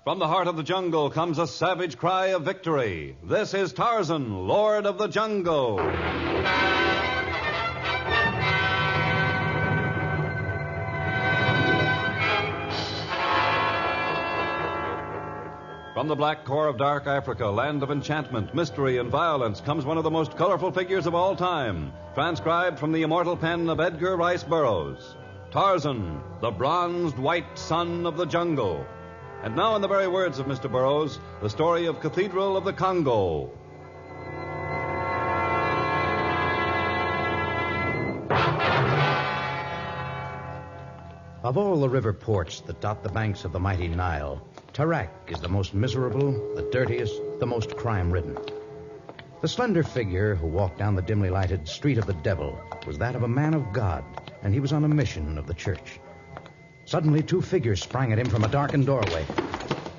From the heart of the jungle comes a savage cry of victory. This is Tarzan, Lord of the Jungle. From the black core of dark Africa, land of enchantment, mystery, and violence, comes one of the most colorful figures of all time, transcribed from the immortal pen of Edgar Rice Burroughs. Tarzan, the bronzed white son of the jungle. And now, in the very words of Mr. Burroughs, the story of Cathedral of the Congo. Of all the river ports that dot the banks of the mighty Nile, Tarak is the most miserable, the dirtiest, the most crime-ridden. The slender figure who walked down the dimly lighted street of the devil was that of a man of God, and he was on a mission of the church. Suddenly, two figures sprang at him from a darkened doorway.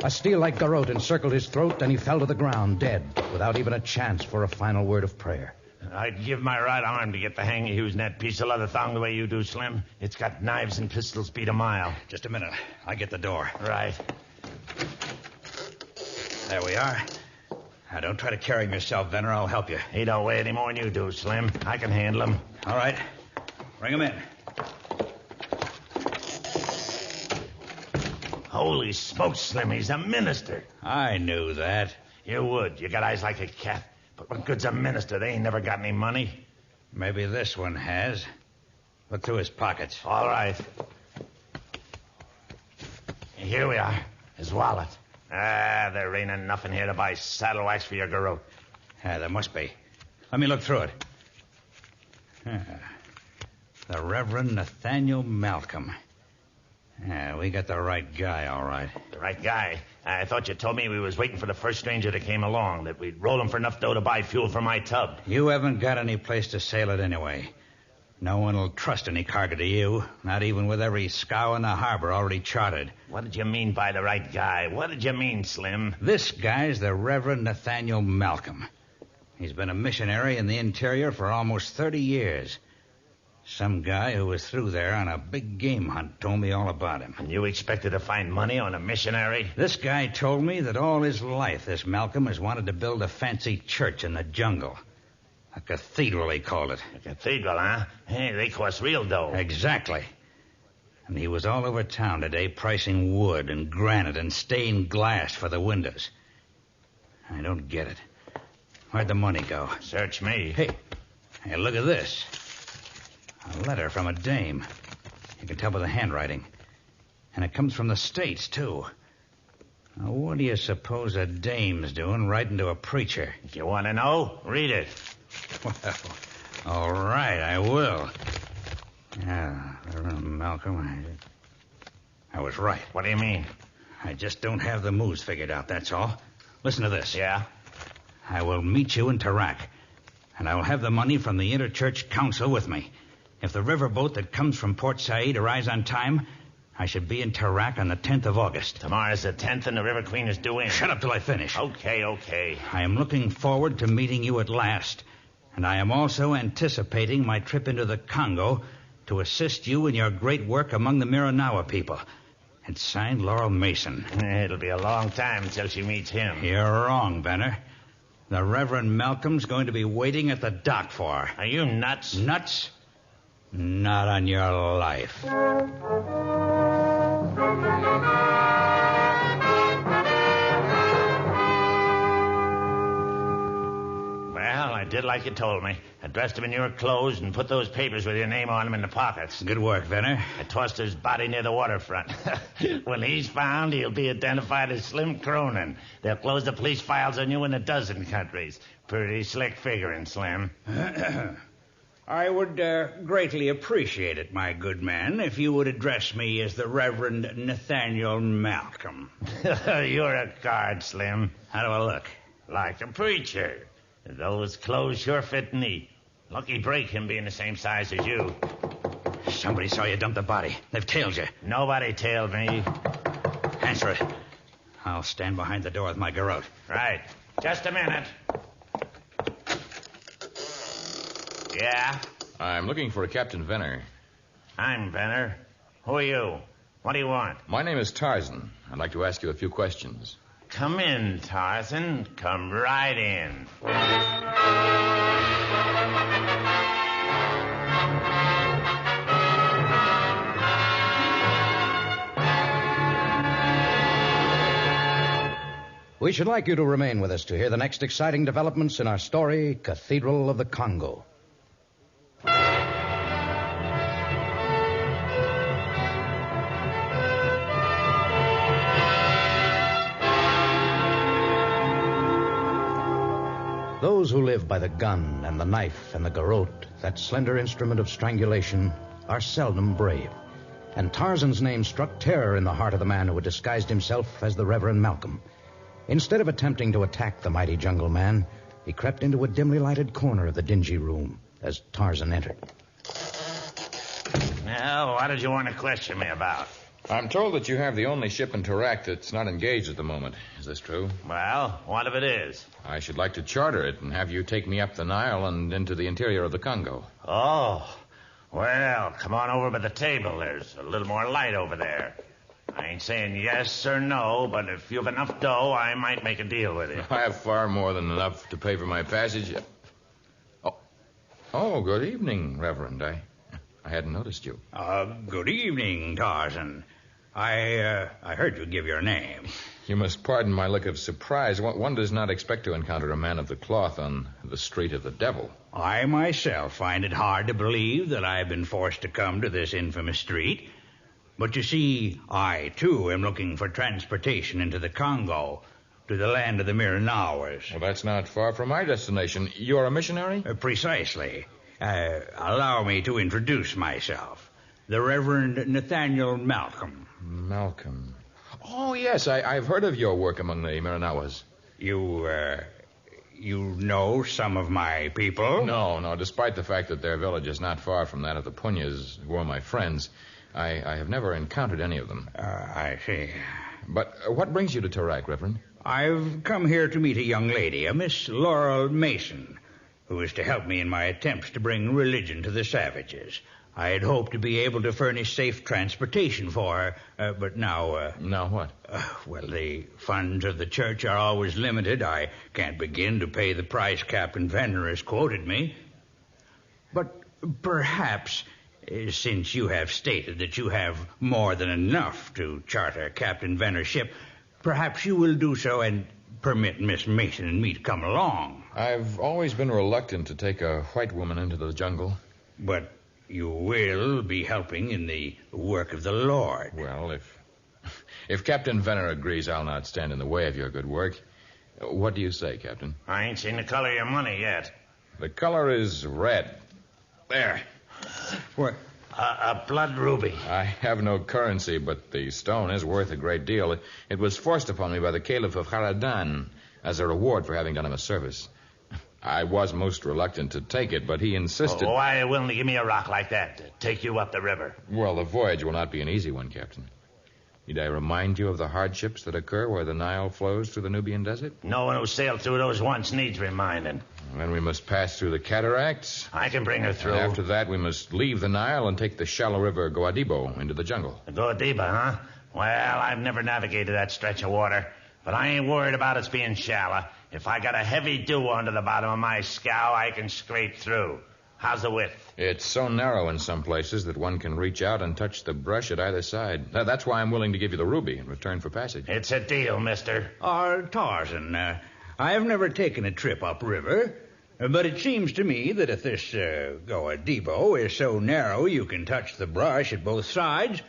A steel-like garrote encircled his throat, and he fell to the ground, dead, without even a chance for a final word of prayer. I'd give my right arm to get the hang of using that piece of leather thong the way you do, Slim. It's got knives and pistols beat a mile. Just a minute. I get the door. Right. There we are. Now, don't try to carry him yourself, Venner. I'll help you. He don't weigh any more than you do, Slim. I can handle him. All right. Bring him in. Holy smokes, Slim, he's a minister. I knew that. You would. You got eyes like a cat. But what good's a minister? They ain't never got any money. Maybe this one has. Look through his pockets. All right. Here we are. His wallet. There ain't enough in here to buy saddle wax for your garrote. Yeah, there must be. Let me look through it. The Reverend Nathaniel Malcolm. Yeah, we got the right guy, all right. The right guy? I thought you told me we was waiting for the first stranger that came along, that we'd roll him for enough dough to buy fuel for my tub. You haven't got any place to sail it anyway. No one will trust any cargo to you, not even with every scow in the harbor already charted. What did you mean by the right guy? What did you mean, Slim? This guy's the Reverend Nathaniel Malcolm. He's been a missionary in the interior for almost 30 years. Some guy who was through there on a big game hunt told me all about him. And you expected to find money on a missionary? This guy told me that all his life this Malcolm has wanted to build a fancy church in the jungle. A cathedral, he called it. A cathedral, huh? Hey, they cost real dough. Exactly. And he was all over town today pricing wood and granite and stained glass for the windows. I don't get it. Where'd the money go? Search me. Hey, look at this. A letter from a dame. You can tell by the handwriting. And it comes from the States, too. Now, what do you suppose a dame's doing writing to a preacher? If you want to know, read it. Well, all right, I will. Yeah, Malcolm, I was right. What do you mean? I just don't have the moves figured out, that's all. Listen to this. Yeah? I will meet you in Tarak, and I will have the money from the Interchurch Council with me. If the riverboat that comes from Port Said arrives on time, I should be in Tarak on the 10th of August. Tomorrow's the 10th and the River Queen is due in. Shut up till I finish. Okay. I am looking forward to meeting you at last, and I am also anticipating my trip into the Congo to assist you in your great work among the Miranawa people. It's signed Laurel Mason. It'll be a long time until she meets him. You're wrong, Benner. The Reverend Malcolm's going to be waiting at the dock for her. Are you nuts? Nuts? Not on your life. Well, I did like you told me. I dressed him in your clothes and put those papers with your name on them in the pockets. Good work, Venner. I tossed his body near the waterfront. When he's found, he'll be identified as Slim Cronin. They'll close the police files on you in a dozen countries. Pretty slick figuring, Slim. I would greatly appreciate it, my good man, if you would address me as the Reverend Nathaniel Malcolm. You're a card, Slim. How do I look? Like a preacher. Those clothes sure fit neat. Lucky break him being the same size as you. Somebody saw you dump the body. They've tailed you. Nobody tailed me. Answer it. I'll stand behind the door with my garrote. Right. Just a minute. Yeah? I'm looking for a Captain Venner. I'm Venner. Who are you? What do you want? My name is Tarzan. I'd like to ask you a few questions. Come in, Tarzan. Come right in. We should like you to remain with us to hear the next exciting developments in our story, Cathedral of the Congo. Those who live by the gun and the knife and the garrote, that slender instrument of strangulation, are seldom brave. And Tarzan's name struck terror in the heart of the man who had disguised himself as the Reverend Malcolm. Instead of attempting to attack the mighty jungle man, he crept into a dimly lighted corner of the dingy room as Tarzan entered. Well, what did you want to question me about? I'm told that you have the only ship in Tarak that's not engaged at the moment. Is this true? Well, what if it is? I should like to charter it and have you take me up the Nile and into the interior of the Congo. Oh, well, come on over by the table. There's a little more light over there. I ain't saying yes or no, but if you've enough dough, I might make a deal with you. I have far more than enough to pay for my passage. Oh, good evening, Reverend. I hadn't noticed you. Good evening, Tarzan. I heard you give your name. You must pardon my look of surprise. One does not expect to encounter a man of the cloth on the street of the devil. I myself find it hard to believe that I've been forced to come to this infamous street. But you see, I, too, am looking for transportation into the Congo, to the land of the Miranauers. Well, that's not far from my destination. You're a missionary? Precisely. Allow me to introduce myself. The Reverend Nathaniel Malcolm. Malcolm. Oh, yes, I've heard of your work among the Miranauers. You know some of my people? No, despite the fact that their village is not far from that of the Punyas, who are my friends, I have never encountered any of them. I see. But what brings you to Tarak, Reverend? I've come here to meet a young lady, a Miss Laurel Mason, who is to help me in my attempts to bring religion to the savages. I had hoped to be able to furnish safe transportation for her, but now... Now what? Well, the funds of the church are always limited. I can't begin to pay the price Captain Venner has quoted me. But perhaps, since you have stated that you have more than enough to charter Captain Venner's ship, perhaps you will do so and permit Miss Mason and me to come along. I've always been reluctant to take a white woman into the jungle. But you will be helping in the work of the Lord. Well, if Captain Venner agrees, I'll not stand in the way of your good work. What do you say, Captain? I ain't seen the color of your money yet. The color is red. There. What? A blood ruby. I have no currency, but the stone is worth a great deal. It was forced upon me by the Caliph of Haradan as a reward for having done him a service. I was most reluctant to take it, but he insisted... Why are you willing to give me a rock like that to take you up the river? Well, the voyage will not be an easy one, Captain. Need I remind you of the hardships that occur where the Nile flows through the Nubian desert? No one who sailed through those once needs reminding. Then we must pass through the cataracts. I can bring her through. And after that, we must leave the Nile and take the shallow river Goadibo into the jungle. The Goadiba, huh? Well, I've never navigated that stretch of water, but I ain't worried about its being shallow. If I got a heavy dew under the bottom of my scow, I can scrape through. How's the width? It's so narrow in some places that one can reach out and touch the brush at either side. That's why I'm willing to give you the ruby in return for passage. It's a deal, mister. Tarzan, I have never taken a trip upriver, but it seems to me that if this Goadibo is so narrow you can touch the brush at both sides,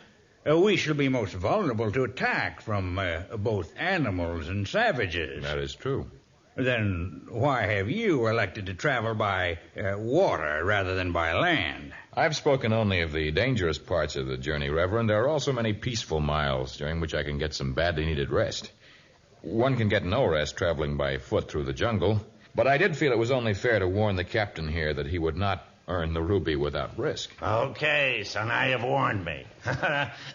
we shall be most vulnerable to attack from both animals and savages. That is true. Then why have you elected to travel by water rather than by land? I've spoken only of the dangerous parts of the journey, Reverend. There are also many peaceful miles during which I can get some badly needed rest. One can get no rest traveling by foot through the jungle, but I did feel it was only fair to warn the captain here that he would not earn the ruby without risk. Okay, so now you've warned me.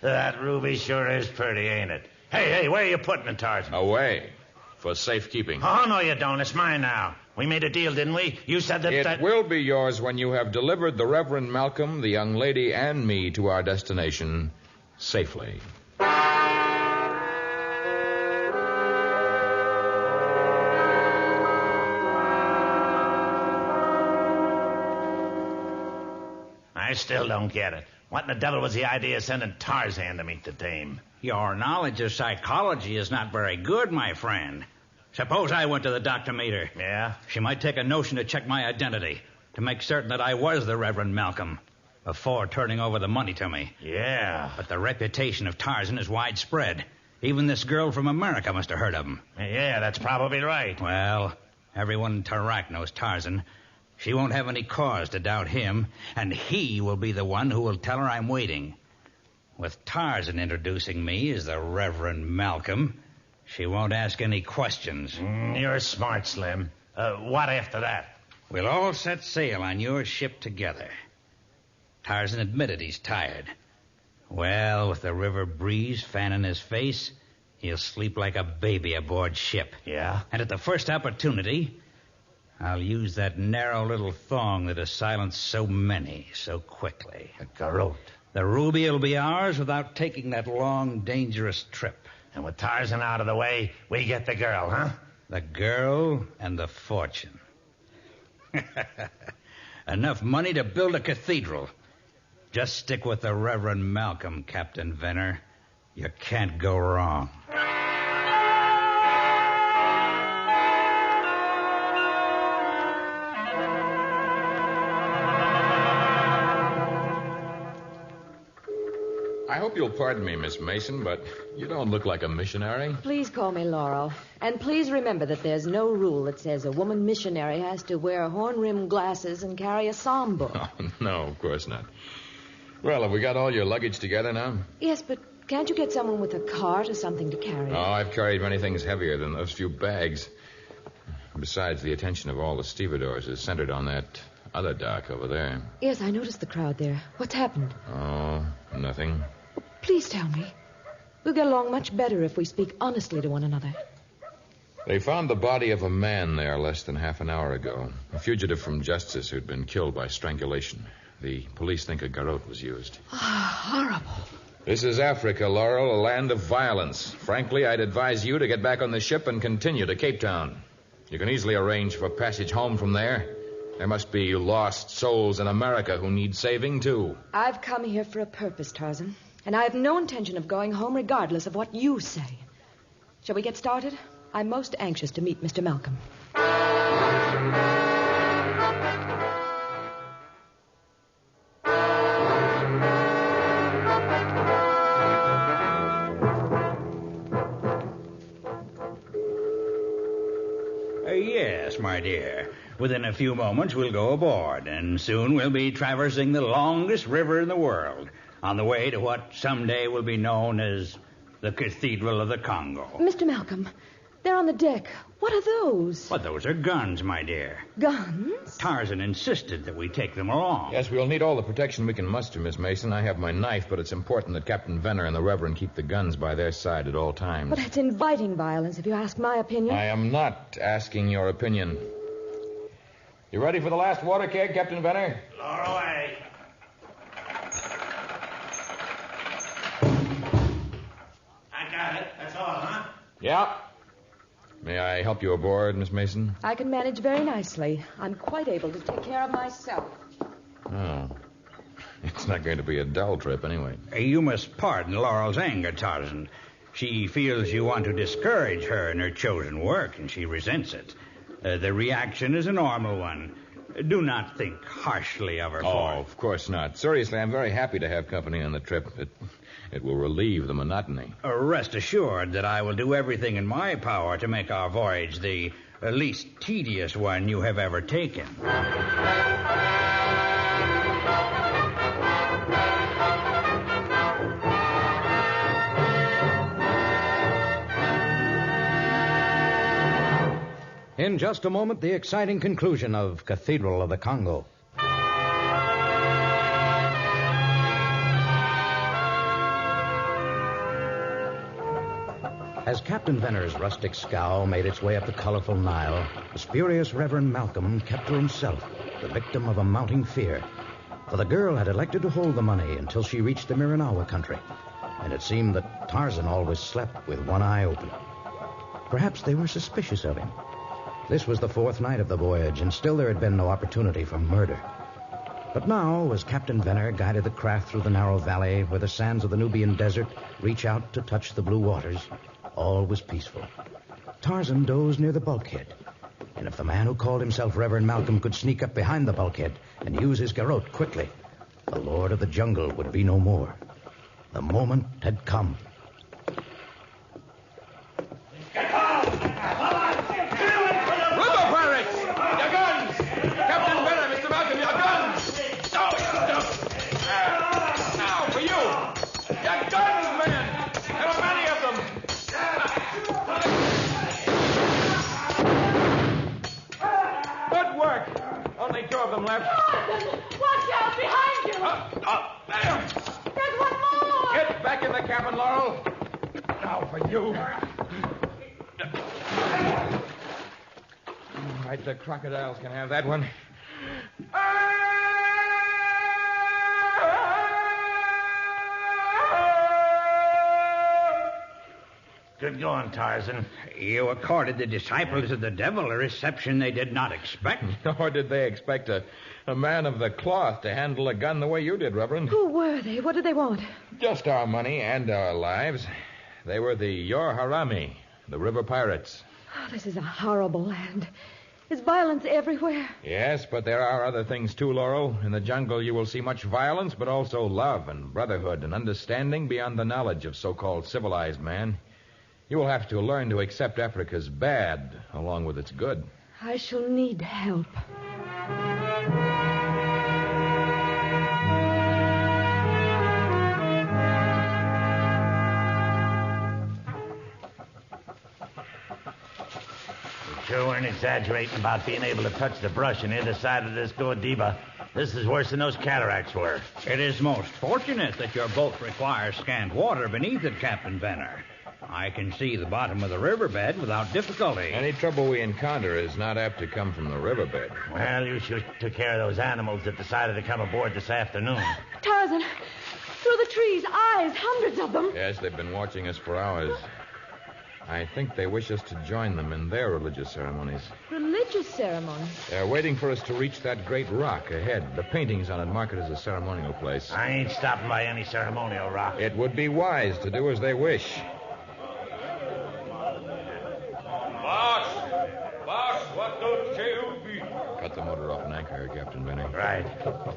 That ruby sure is pretty, ain't it? Hey, where are you putting it, Tarzan? Away. For safekeeping. Oh, no, you don't. It's mine now. We made a deal, didn't we? You said that... It will be yours when you have delivered the Reverend Malcolm, the young lady, and me to our destination, safely. I still don't get it. What in the devil was the idea of sending Tarzan to meet the dame? Your knowledge of psychology is not very good, my friend. Suppose I went to the dock to meet her. Yeah? She might take a notion to check my identity, to make certain that I was the Reverend Malcolm, before turning over the money to me. Yeah. But the reputation of Tarzan is widespread. Even this girl from America must have heard of him. Yeah, that's probably right. Well, everyone in Tarak knows Tarzan. She won't have any cause to doubt him, and he will be the one who will tell her I'm waiting. With Tarzan introducing me as the Reverend Malcolm, she won't ask any questions. You're smart, Slim. What after that? We'll all set sail on your ship together. Tarzan admitted he's tired. Well, with the river breeze fanning his face, he'll sleep like a baby aboard ship. Yeah? And at the first opportunity, I'll use that narrow little thong that has silenced so many so quickly. The garrote. The ruby will be ours without taking that long, dangerous trip. And with Tarzan out of the way, we get the girl, huh? The girl and the fortune. Enough money to build a cathedral. Just stick with the Reverend Malcolm, Captain Venner. You can't go wrong. I hope you'll pardon me, Miss Mason, but you don't look like a missionary. Please call me Laurel. And please remember that there's no rule that says a woman missionary has to wear horn-rimmed glasses and carry a psalm book. Oh, no, of course not. Well, have we got all your luggage together now? Yes, but can't you get someone with a cart or something to carry? Oh, I've carried many things heavier than those few bags. Besides, the attention of all the stevedores is centered on that other dock over there. Yes, I noticed the crowd there. What's happened? Oh, nothing. Please tell me. We'll get along much better if we speak honestly to one another. They found the body of a man there less than half an hour ago. A fugitive from justice who'd been killed by strangulation. The police think a garrote was used. Horrible. This is Africa, Laurel, a land of violence. Frankly, I'd advise you to get back on the ship and continue to Cape Town. You can easily arrange for passage home from there. There must be lost souls in America who need saving, too. I've come here for a purpose, Tarzan. And I have no intention of going home regardless of what you say. Shall we get started? I'm most anxious to meet Mr. Malcolm. Yes, my dear. Within a few moments, we'll go aboard, and soon we'll be traversing the longest river in the world, on the way to what someday will be known as the Cathedral of the Congo. Mr. Malcolm, they're on the deck. What are those? But those are guns, my dear. Guns? Tarzan insisted that we take them along. Yes, we'll need all the protection we can muster, Miss Mason. I have my knife, but it's important that Captain Venner and the Reverend keep the guns by their side at all times. Well, that's inviting violence, if you ask my opinion. I am not asking your opinion. You ready for the last water keg, Captain Venner? Lower away. I got it. That's all, huh? Yeah. May I help you aboard, Miss Mason? I can manage very nicely. I'm quite able to take care of myself. Oh. It's not going to be a dull trip, anyway. You must pardon Laurel's anger, Tarzan. She feels you want to discourage her in her chosen work, and she resents it. The reaction is a normal one. Do not think harshly of her for it. Of course not. Seriously, I'm very happy to have company on the trip. It will relieve the monotony. Rest assured that I will do everything in my power to make our voyage the least tedious one you have ever taken. In just a moment, the exciting conclusion of Cathedral of the Congo. As Captain Venner's rustic scow made its way up the colorful Nile, the spurious Reverend Malcolm kept to himself, the victim of a mounting fear. For the girl had elected to hold the money until she reached the Miranawa country. and it seemed that Tarzan always slept with one eye open. Perhaps they were suspicious of him. This was the fourth night of the voyage, and still there had been no opportunity for murder. But now, as Captain Venner guided the craft through the narrow valley where the sands of the Nubian desert reach out to touch the blue waters, all was peaceful. Tarzan dozed near the bulkhead, and if the man who called himself Reverend Malcolm could sneak up behind the bulkhead and use his garrote quickly, the Lord of the Jungle would be no more. The moment had come. Left. Watch out behind you! There! There's one more! Get back in the cabin, Laurel. Now for you. All right, the crocodiles can have that one. Good going, Tarzan. You accorded the disciples of the devil a reception they did not expect. Nor did they expect a man of the cloth to handle a gun the way you did, Reverend. Who were they? What did they want? Just our money and our lives. They were the Yor Harami, the river pirates. Oh, this is a horrible land. There's violence everywhere. Yes, but there are other things too, Laurel. In the jungle you will see much violence, but also love and brotherhood and understanding beyond the knowledge of so-called civilized man. You will have to learn to accept Africa's bad along with its good. I shall need help. You sure weren't exaggerating about being able to touch the brush on either side of this Gordiba. This is worse than those cataracts were. It is most fortunate that your boat requires scant water beneath it, Captain Venner. I can see the bottom of the riverbed without difficulty. Any trouble we encounter is not apt to come from the riverbed. Well, you sure took care of those animals that decided to come aboard this afternoon. Tarzan, through the trees, eyes, hundreds of them. Yes, they've been watching us for hours. I think they wish us to join them in their religious ceremonies. Religious ceremony? They're waiting for us to reach that great rock ahead. The paintings on it mark it as a ceremonial place. I ain't stopping by any ceremonial rock. It would be wise to do as they wish. Boss, what don't you be? Cut the motor off and anchor, Captain Venner. Right. Oh,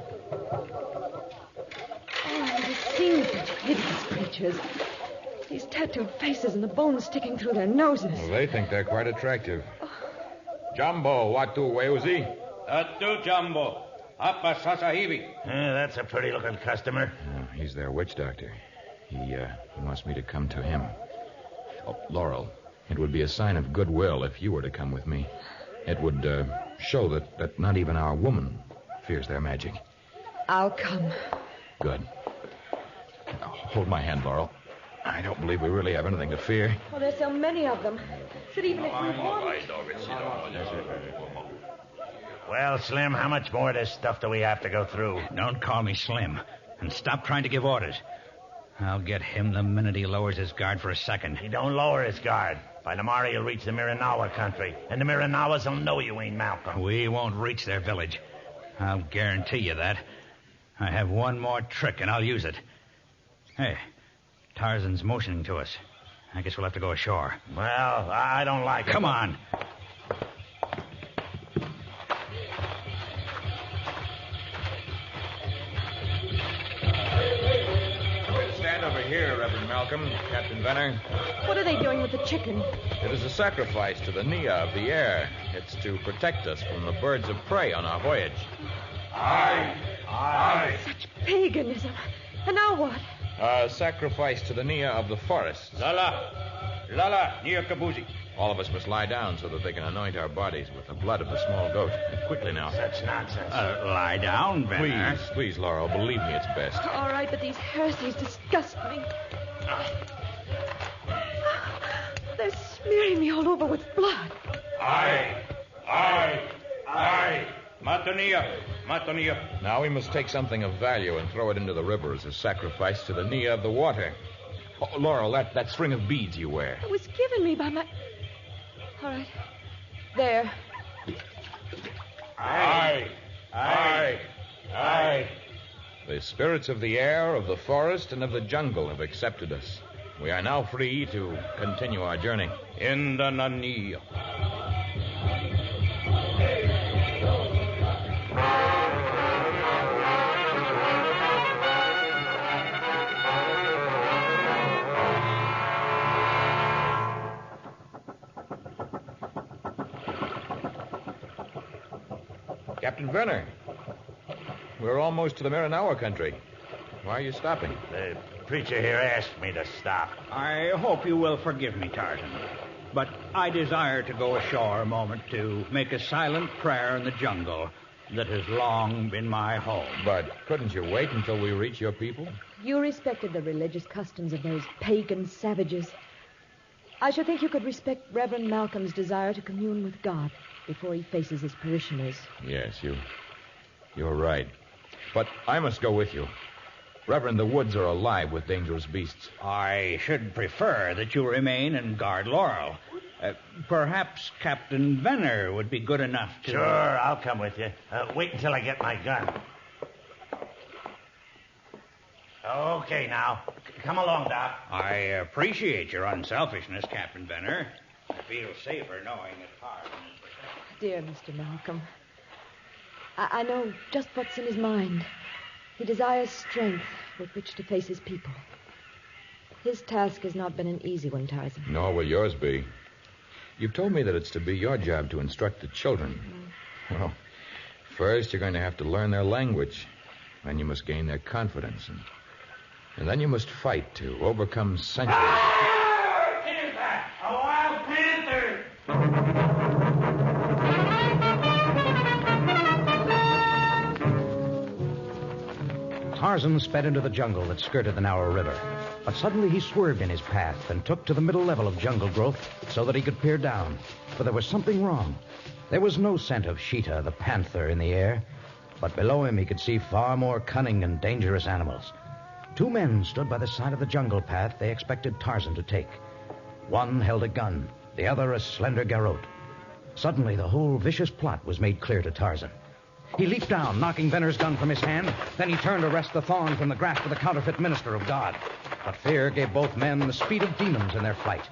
I've seen such hideous creatures. These tattooed faces and the bones sticking through their noses. Well, they think they're quite attractive. Jumbo, watu weusi? Atu Jumbo. Apa Sasahibi. That's a pretty-looking customer. He's their witch doctor. He wants me to come to him. Oh, Laurel, it would be a sign of goodwill if you were to come with me. It would show that not even our woman fears their magic. I'll come. Good. Now, hold my hand, Laurel. I don't believe we really have anything to fear. Oh, there's so many of them. That even if we want... Well, Slim, how much more of this stuff do we have to go through? Don't call me Slim. And stop trying to give orders. I'll get him the minute he lowers his guard for a second. He don't lower his guard. By tomorrow, you'll reach the Miranawa country. And the Miranawas will know you ain't Malcolm. We won't reach their village. I'll guarantee you that. I have one more trick, and I'll use it. Hey, Tarzan's motioning to us. I guess we'll have to go ashore. Well, I don't like it. Come on. Stand over here, Reverend Malcolm, Captain Venner. What are they doing with the chicken? It is a sacrifice to the Nia of the air. It's to protect us from the birds of prey on our voyage. Aye. Such paganism. And now what? A sacrifice to the Nia of the forests. Lala, Nia Kabuzi. All of us must lie down so that they can anoint our bodies with the blood of the small goat. Quickly now. Such nonsense. Lie down, Venner. Please, Laurel, believe me, it's best. All right, but these heresies disgust me. They're smearing me all over with blood. Aye. Matonia. Now we must take something of value and throw it into the river as a sacrifice to the Nia of the water. Oh, Laurel, that string of beads you wear. It was given me by my... All right. There. Aye. Aye. Aye. The spirits of the air, of the forest, and of the jungle have accepted us. We are now free to continue our journey. In the Nani. Captain Werner, we're almost to the Marinawa country. Why are you stopping? The preacher here asked me to stop. I hope you will forgive me, Tarzan. But I desire to go ashore a moment to make a silent prayer in the jungle that has long been my home. But couldn't you wait until we reach your people? You respected the religious customs of those pagan savages. I should think you could respect Reverend Malcolm's desire to commune with God before he faces his parishioners. Yes, you're right. But I must go with you. Reverend, the woods are alive with dangerous beasts. I should prefer that you remain and guard Laurel. Perhaps Captain Venner would be good enough to... Sure, I'll come with you. Wait until I get my gun. Okay, now. Come along, Doc. I appreciate your unselfishness, Captain Venner. I feel safer knowing that Tarzan is protected. Dear Mr. Malcolm, I know just what's in his mind. He desires strength with which to face his people. His task has not been an easy one, Tarzan. Nor will yours be. You've told me that it's to be your job to instruct the children. Well, first you're going to have to learn their language. Then you must gain their confidence. And then you must fight to overcome centuries. Here's that! A wild panther! Tarzan sped into the jungle that skirted the narrow river. But suddenly he swerved in his path and took to the middle level of jungle growth so that he could peer down. For there was something wrong. There was no scent of Sheeta, the panther, in the air. But below him he could see far more cunning and dangerous animals. Two men stood by the side of the jungle path they expected Tarzan to take. One held a gun, the other a slender garrote. Suddenly the whole vicious plot was made clear to Tarzan. He leaped down, knocking Venner's gun from his hand. Then he turned to wrest the thong from the grasp of the counterfeit minister of God. But fear gave both men the speed of demons in their flight.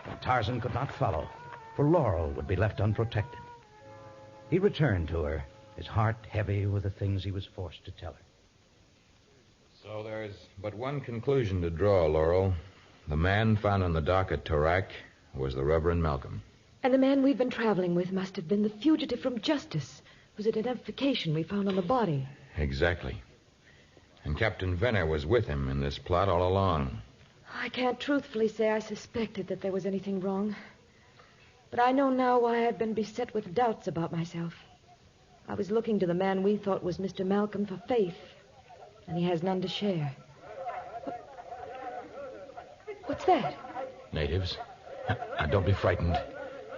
And Tarzan could not follow, for Laurel would be left unprotected. He returned to her, his heart heavy with the things he was forced to tell her. So there's but one conclusion to draw, Laurel. The man found on the dock at Tarak was the Reverend Malcolm. And the man we've been traveling with must have been the fugitive from justice whose identification we found on the body. Exactly. And Captain Venner was with him in this plot all along. I can't truthfully say I suspected that there was anything wrong. But I know now why I've been beset with doubts about myself. I was looking to the man we thought was Mr. Malcolm for faith, and he has none to share. What's that? Natives. Don't be frightened.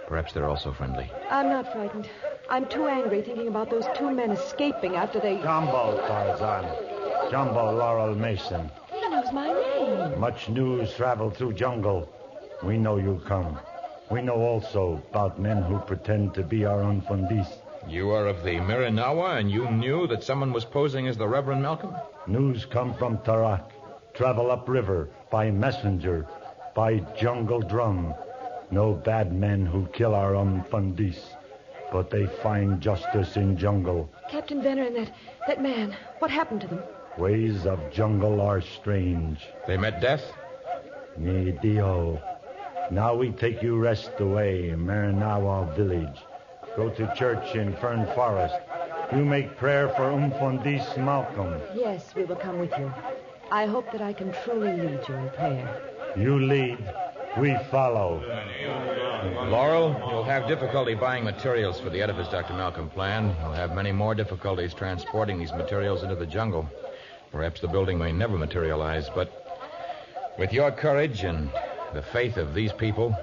Perhaps they're also friendly. I'm not frightened. I'm too angry thinking about those two men escaping after they... Jumbo, Tarzan. Jumbo Laurel Mason. He knows my name. Much news traveled through jungle. We know you come. We know also about men who pretend to be our unfundis. You are of the Marinawa, and you knew that someone was posing as the Reverend Malcolm? News come from Tarak. Travel upriver, by messenger, by jungle drum. No bad men who kill our unfundis. But they find justice in jungle. Captain Venner and that man, what happened to them? Ways of jungle are strange. They met death? Ni Dio. Now we take you rest away in Marinawa village. Go to church in Fern Forest. You make prayer for Umfundis Malcolm. Yes, we will come with you. I hope that I can truly lead you in prayer. You lead, we follow. Laurel, you'll have difficulty buying materials for the edifice Dr. Malcolm planned. You'll have many more difficulties transporting these materials into the jungle. Perhaps the building may never materialize, but with your courage and the faith of these people,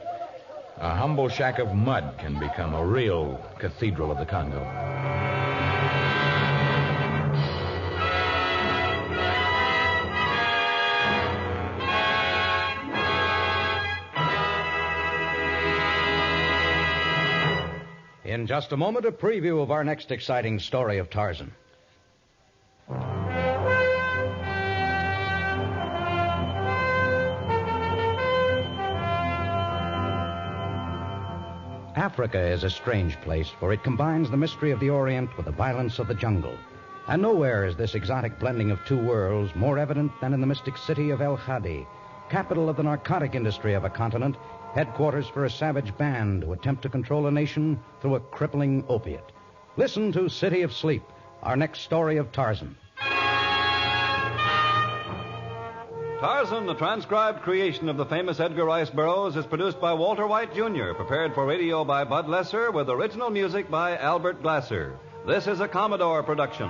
a humble shack of mud can become a real cathedral of the Congo. In just a moment, a preview of our next exciting story of Tarzan. Africa is a strange place, for it combines the mystery of the Orient with the violence of the jungle. And nowhere is this exotic blending of two worlds more evident than in the mystic city of El Hadi, capital of the narcotic industry of a continent, headquarters for a savage band who attempt to control a nation through a crippling opiate. Listen to City of Sleep, our next story of Tarzan. Tarzan, the transcribed creation of the famous Edgar Rice Burroughs, is produced by Walter White, Jr., prepared for radio by Bud Lesser, with original music by Albert Glasser. This is a Commodore production.